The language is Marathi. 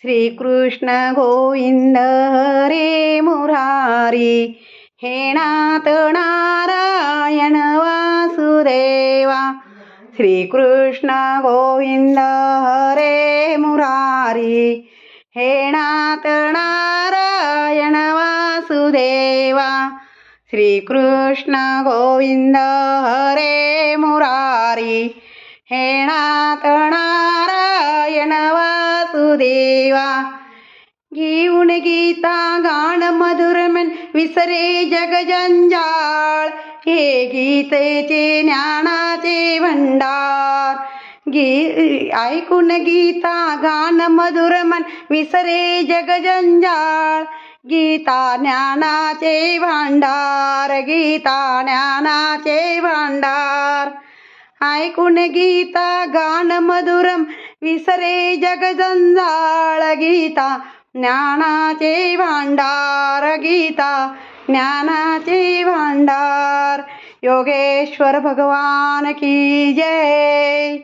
श्रीकृष्ण गोविंद हरे मुरारी, हे नाथ नारायण वासुदेवा. श्रीकृष्ण गोविंद हरे मुरारी, हे नाथ नारायण वासुदेवा. श्रीकृष्ण गोविंद हरे मुरारी, हे नाथ नारायण वासुदेवा. घेऊन गीता गाण मधुर मन विसरे जग जंजाळ, हे गीतेचे ज्ञानाचे भंडार. ऐकून गीता गाण मधुर मन विसरे जग जंजाळ, गीता ज्ञानाचे भांडार, गीता ज्ञानाचे भांडार. ऐकून गीता गान मधुरम विसरे जग जंजाळ, गीता ज्ञानाचे भांडार, गीता ज्ञानाचे भांडार. योगेश्वर भगवान की जय.